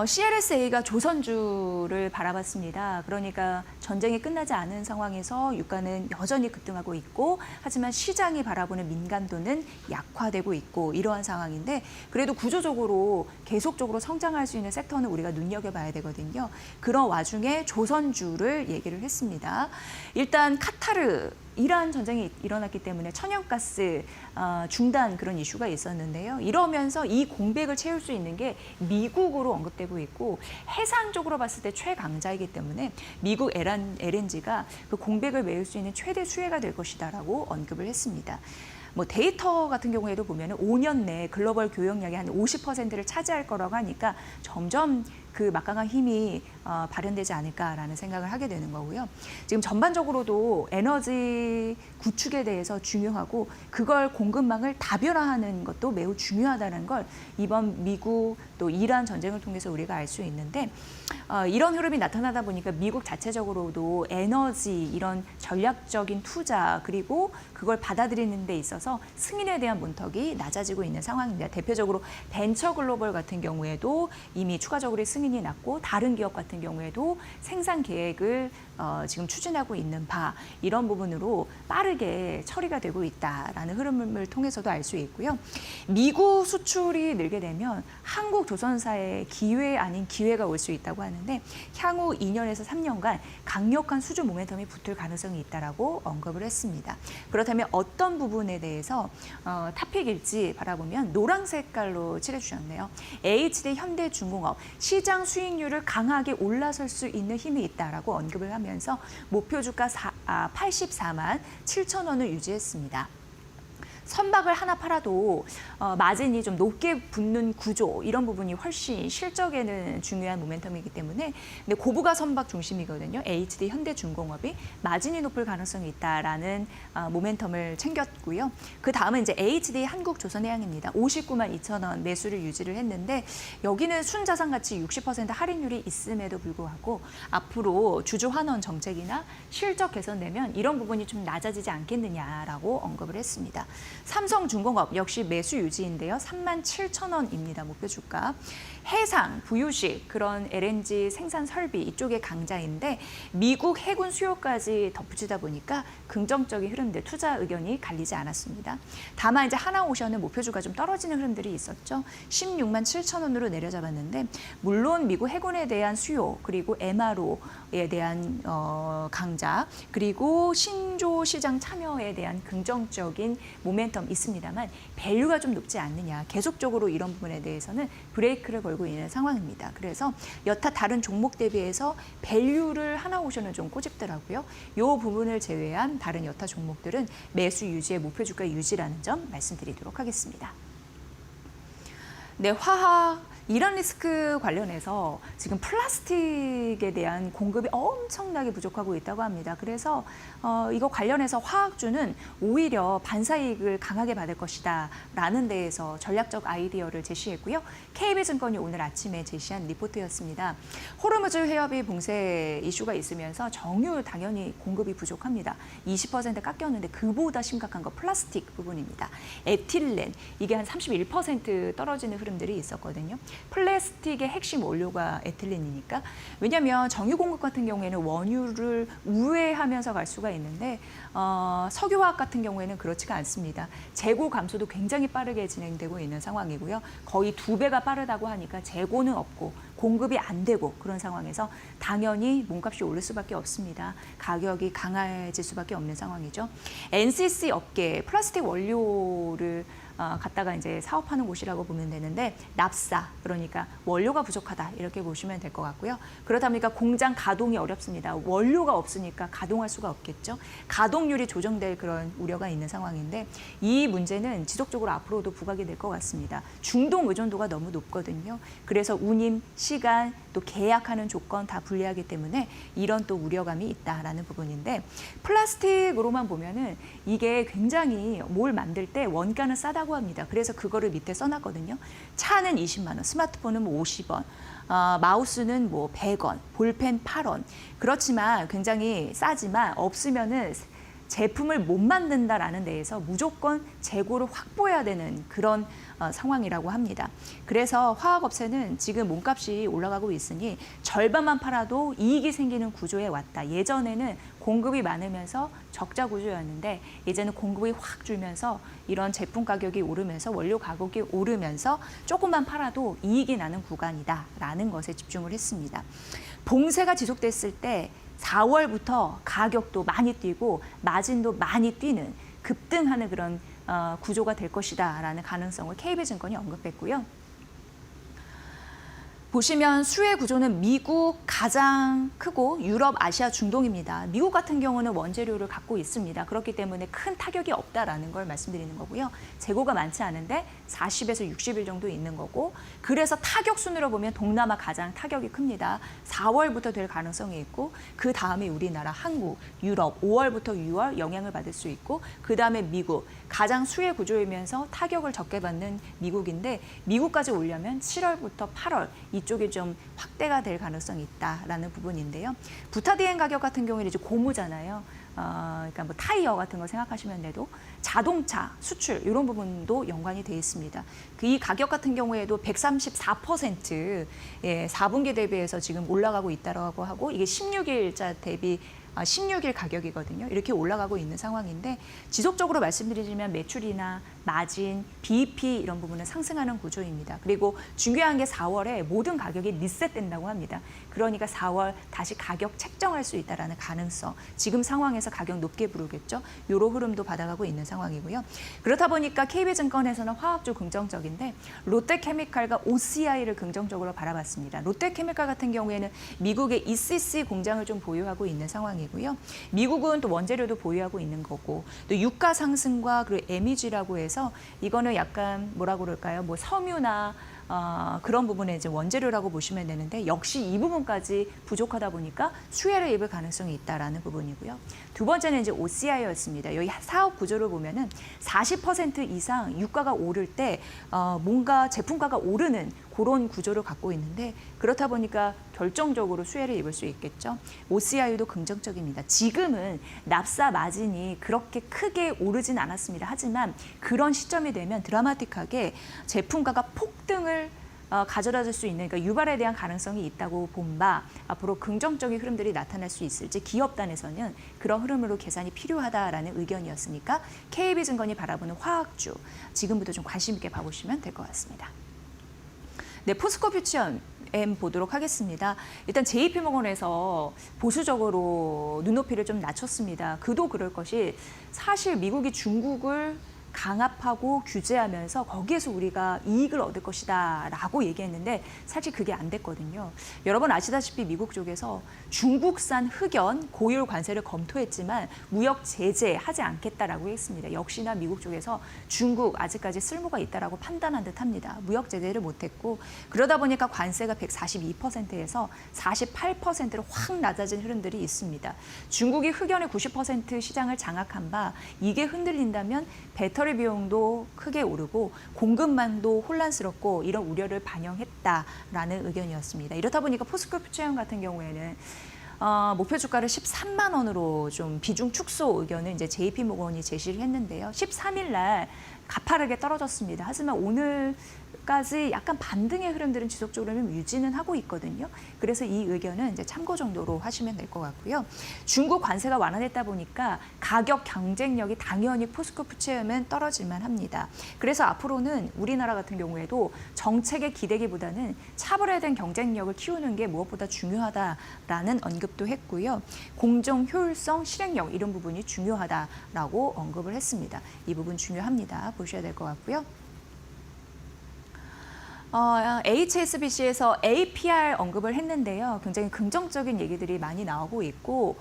CLSA가 조선주를 바라봤습니다. 그러니까 전쟁이 끝나지 않은 상황에서 유가는 여전히 급등하고 있고 하지만 시장이 바라보는 민감도는 약화되고 있고 이러한 상황인데 그래도 구조적으로 계속적으로 성장할 수 있는 섹터는 우리가 눈여겨봐야 되거든요. 그런 와중에 조선주를 얘기를 했습니다. 일단 카타르 이란 전쟁이 일어났기 때문에 천연가스 중단 그런 이슈가 있었는데요. 이러면서 이 공백을 채울 수 있는 게 미국으로 언급되고 있고 해상적으로 봤을 때 최강자이기 때문에 미국 LNG가 그 공백을 메울 수 있는 최대 수혜가 될 것이다라고 언급을 했습니다. 뭐 데이터 같은 경우에도 보면 5년 내에 글로벌 교역량의 한 50%를 차지할 거라고 하니까 점점 그 막강한 힘이 발현되지 않을까라는 생각을 하게 되는 거고요. 지금 전반적으로도 에너지 구축에 대해서 중요하고 그걸 공급망을 다변화하는 것도 매우 중요하다는 걸 이번 미국 또 이란 전쟁을 통해서 우리가 알 수 있는데 이런 흐름이 나타나다 보니까 미국 자체적으로도 에너지 이런 전략적인 투자 그리고 그걸 받아들이는 데 있어서 승인에 대한 문턱이 낮아지고 있는 상황입니다. 대표적으로 벤처 글로벌 같은 경우에도 이미 추가적으로 승인이 났고 다른 기업 같은 경우에도 생산 계획을 지금 추진하고 있는 바 이런 부분으로 빠르게 처리가 되고 있다라는 흐름을 통해서도 알 수 있고요. 미국 수출이 늘게 되면 한국 조선사에 기회 아닌 기회가 올 수 있다고 하는데 향후 2년에서 3년간 강력한 수주 모멘텀이 붙을 가능성이 있다라고 언급을 했습니다. 그렇다면 어떤 부분에 대해서 탑픽일지 바라보면 노란 색깔로 칠해주셨네요. HD 현대중공업 시장 수익률을 강하게 올라설 수 있는 힘이 있다라고 언급을 하면서 목표 주가 84만 7천 원을 유지했습니다. 선박을 하나 팔아도 마진이 좀 높게 붙는 구조 이런 부분이 훨씬 실적에는 중요한 모멘텀이기 때문에 근데 고부가 선박 중심이거든요. HD 현대중공업이 마진이 높을 가능성이 있다라는 모멘텀을 챙겼고요. 그 다음은 이제 HD 한국조선해양입니다. 59만 2천 원 매수를 유지를 했는데 여기는 순자산 가치 60% 할인율이 있음에도 불구하고 앞으로 주주 환원 정책이나 실적 개선되면 이런 부분이 좀 낮아지지 않겠느냐라고 언급을 했습니다. 삼성중공업 역시 매수 유지인데요. 3만 7천 원입니다. 목표 주가. 해상, 부유식, 그런 LNG 생산 설비 이쪽의 강자인데 미국 해군 수요까지 덧붙이다 보니까 긍정적인 흐름들, 투자 의견이 갈리지 않았습니다. 다만 이제 하나오션은 목표 주가 좀 떨어지는 흐름들이 있었죠. 16만 7천 원으로 내려잡았는데 물론 미국 해군에 대한 수요 그리고 MRO에 대한 강자 그리고 신조 시장 참여에 대한 긍정적인 모멘텀 있습니다만 밸류가 좀 높지 않느냐. 계속적으로 이런 부분에 대해서는 브레이크를 걸고 있는 상황입니다. 그래서 여타 다른 종목 대비해서 밸류를 하나오션은 좀 꼬집더라고요. 이 부분을 제외한 다른 여타 종목들은 매수 유지의 목표 주가 유지라는 점 말씀드리도록 하겠습니다. 네, 화학 이란 리스크 관련해서 지금 플라스틱에 대한 공급이 엄청나게 부족하고 있다고 합니다. 그래서 이거 관련해서 화학주는 오히려 반사이익을 강하게 받을 것이다 라는 데에서 전략적 아이디어를 제시했고요. KB증권이 오늘 아침에 제시한 리포트였습니다. 호르무즈 해협이 봉쇄 이슈가 있으면서 정유 당연히 공급이 부족합니다. 20% 깎였는데 그보다 심각한 거 플라스틱 부분입니다. 에틸렌 이게 한 31% 떨어지는 흐름들이 있었거든요. 플라스틱의 핵심 원료가 에틸렌이니까 왜냐하면 정유 공급 같은 경우에는 원유를 우회하면서 갈 수가 있는데 석유화학 같은 경우에는 그렇지가 않습니다. 재고 감소도 굉장히 빠르게 진행되고 있는 상황이고요. 거의 2배가 빠르다고 하니까 재고는 없고 공급이 안 되고 그런 상황에서 당연히 몸값이 오를 수밖에 없습니다. 가격이 강해질 수밖에 없는 상황이죠. NCC 업계 플라스틱 원료를 갖다가 이제 사업하는 곳이라고 보면 되는데 납사 그러니까 원료가 부족하다 이렇게 보시면 될 것 같고요. 그러다 보니까 공장 가동이 어렵습니다. 원료가 없으니까 가동할 수가 없겠죠. 가동률이 조정될 그런 우려가 있는 상황인데 이 문제는 지속적으로 앞으로도 부각이 될 것 같습니다. 중동 의존도가 너무 높거든요. 그래서 운임, 시간, 또 계약하는 조건 다 불리하기 때문에 이런 또 우려감이 있다라는 부분인데 플라스틱으로만 보면은 이게 굉장히 뭘 만들 때 원가는 싸다고 합니다. 그래서 그거를 밑에 써놨거든요. 차는 20만 원, 스마트폰은 뭐 50원, 마우스는 뭐 100원, 볼펜 8원. 그렇지만 굉장히 싸지만 없으면은 제품을 못 만든다라는 데에서 무조건 재고를 확보해야 되는 그런 상황이라고 합니다. 그래서 화학업체는 지금 몸값이 올라가고 있으니 절반만 팔아도 이익이 생기는 구조에 왔다. 예전에는 공급이 많으면서 적자 구조였는데 이제는 공급이 확 줄면서 이런 제품 가격이 오르면서 원료 가격이 오르면서 조금만 팔아도 이익이 나는 구간이다라는 것에 집중을 했습니다. 봉쇄가 지속됐을 때 4월부터 가격도 많이 뛰고 마진도 많이 뛰는 급등하는 그런 구조가 될 것이다라는 가능성을 KB증권이 언급했고요. 보시면 수혜 구조는 미국 가장 크고 유럽, 아시아, 중동입니다. 미국 같은 경우는 원재료를 갖고 있습니다. 그렇기 때문에 큰 타격이 없다라는 걸 말씀드리는 거고요. 재고가 많지 않은데 40에서 60일 정도 있는 거고 그래서 타격 순으로 보면 동남아 가장 타격이 큽니다. 4월부터 될 가능성이 있고 그 다음에 우리나라, 한국, 유럽 5월부터 6월 영향을 받을 수 있고 그 다음에 미국 가장 수혜 구조이면서 타격을 적게 받는 미국인데 미국까지 오려면 7월부터 8월 이쪽이 좀 확대가 될 가능성이 있다라는 부분인데요. 부타디엔 가격 같은 경우에는 이제 고무잖아요. 그러니까 뭐 타이어 같은 거 생각하시면 돼도 자동차 수출 이런 부분도 연관이 돼 있습니다. 이 가격 같은 경우에도 134% 4분기 대비해서 지금 올라가고 있다라고 하고 이게 16일자 대비 16일 가격이거든요. 이렇게 올라가고 있는 상황인데 지속적으로 말씀드리자면 매출이나 마진, BEP 이런 부분은 상승하는 구조입니다. 그리고 중요한 게 4월에 모든 가격이 리셋된다고 합니다. 그러니까 4월 다시 가격 책정할 수 있다는 가능성. 지금 상황에서 가격 높게 부르겠죠. 이런 흐름도 받아가고 있는 상황이고요. 그렇다 보니까 KB증권에서는 화학주 긍정적인데 롯데케미칼과 OCI를 긍정적으로 바라봤습니다. 롯데케미칼 같은 경우에는 미국의 ECC 공장을 좀 보유하고 있는 상황이고요. 미국은 또 원재료도 보유하고 있는 거고 또 유가 상승과 그리고 MEG라고 해서 이거는 약간 뭐라고 그럴까요? 뭐 섬유나 그런 부분에 이제 원재료라고 보시면 되는데 역시 이 부분까지 부족하다 보니까 수혜를 입을 가능성이 있다라는 부분이고요. 두 번째는 이제 OCI였습니다. 여기 사업 구조를 보면은 40% 이상 유가가 오를 때 뭔가 제품가가 오르는 그런 구조를 갖고 있는데 그렇다 보니까 결정적으로 수혜를 입을 수 있겠죠. OCI도 긍정적입니다. 지금은 납사 마진이 그렇게 크게 오르진 않았습니다. 하지만 그런 시점이 되면 드라마틱하게 제품가가 폭등을 가져다 줄 수 있는 그러니까 유발에 대한 가능성이 있다고 본 바 앞으로 긍정적인 흐름들이 나타날 수 있을지 기업단에서는 그런 흐름으로 계산이 필요하다라는 의견이었으니까 KB증권이 바라보는 화학주 지금부터 좀 관심 있게 봐보시면 될 것 같습니다. 네, 포스코 퓨처엠 보도록 하겠습니다. 일단 JP모건에서 보수적으로 눈높이를 좀 낮췄습니다. 그도 그럴 것이 사실 미국이 중국을 강압하고 규제하면서 거기에서 우리가 이익을 얻을 것이다 라고 얘기했는데 사실 그게 안 됐거든요. 여러분 아시다시피 미국 쪽에서 중국산 흑연 고율 관세를 검토했지만 무역 제재하지 않겠다라고 했습니다. 역시나 미국 쪽에서 중국 아직까지 쓸모가 있다라고 판단한 듯합니다. 무역 제재를 못했고 그러다 보니까 관세가 142%에서 48%로 확 낮아진 흐름들이 있습니다. 중국이 흑연의 90% 시장을 장악한 바 이게 흔들린다면 배터리 비용도 크게 오르고 공급망도 혼란스럽고 이런 우려를 반영했다라는 의견이었습니다. 이렇다 보니까 포스코 퓨처엠 같은 경우에는 목표 주가를 13만 원으로 좀 비중 축소 의견을 이제 JP모건이 제시를 했는데요. 13일 날 가파르게 떨어졌습니다. 하지만 오늘까지 약간 반등의 흐름들은 지속적으로 좀 유지는 하고 있거든요. 그래서 이 의견은 이제 참고 정도로 하시면 될 것 같고요. 중국 관세가 완화됐다 보니까 가격 경쟁력이 당연히 포스코 퓨처엠은 떨어질만 합니다. 그래서 앞으로는 우리나라 같은 경우에도 정책에 기대기보다는 차별화된 경쟁력을 키우는 게 무엇보다 중요하다라는 언급도 했고요. 공정, 효율성, 실행력 이런 부분이 중요하다라고 언급을 했습니다. 이 부분 중요합니다. 보셔야 될 것 같고요. HSBC에서 APR 언급을 했는데요. 굉장히 긍정적인 얘기들이 많이 나오고 있고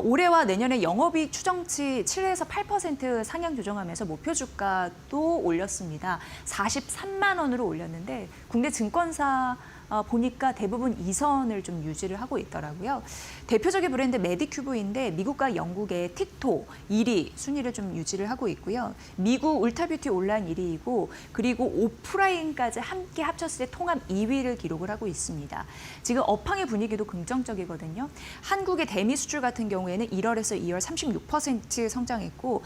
올해와 내년에 영업이익 추정치 7에서 8% 상향 조정하면서 목표 주가도 올렸습니다. 43만 원으로 올렸는데 국내 증권사 보니까 대부분 2선을 좀 유지를 하고 있더라고요. 대표적인 브랜드 메디큐브인데 미국과 영국의 틱토 1위 순위를 좀 유지를 하고 있고요. 미국 울타뷰티 온라인 1위이고 그리고 오프라인까지 함께 합쳤을 때 통합 2위를 기록을 하고 있습니다. 지금 업황의 분위기도 긍정적이거든요. 한국의 대미 수출 같은 경우에는 1월에서 2월 36% 성장했고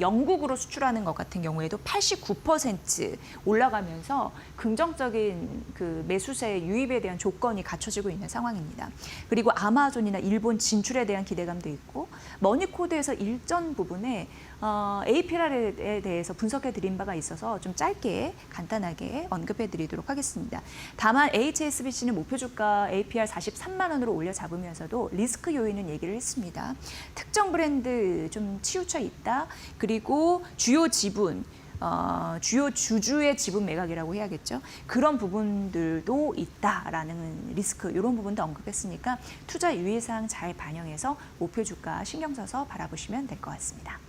영국으로 수출하는 것 같은 경우에도 89% 올라가면서 긍정적인 그 매수세 유입에 대한 조건이 갖춰지고 있는 상황입니다. 그리고 아마존이나 일본 진출에 대한 기대감도 있고 머니코드에서 일전 부분에 APR에 대해서 분석해 드린 바가 있어서 좀 짧게 간단하게 언급해 드리도록 하겠습니다. 다만 HSBC는 목표 주가 APR 43만 원으로 올려 잡으면서도 리스크 요인은 얘기를 했습니다. 특정 브랜드 좀 치우쳐 있다. 그리고 주요 지분 주요 주주의 지분 매각이라고 해야겠죠. 그런 부분들도 있다라는 리스크 이런 부분도 언급했으니까 투자 유의사항 잘 반영해서 목표 주가 신경 써서 바라보시면 될 것 같습니다.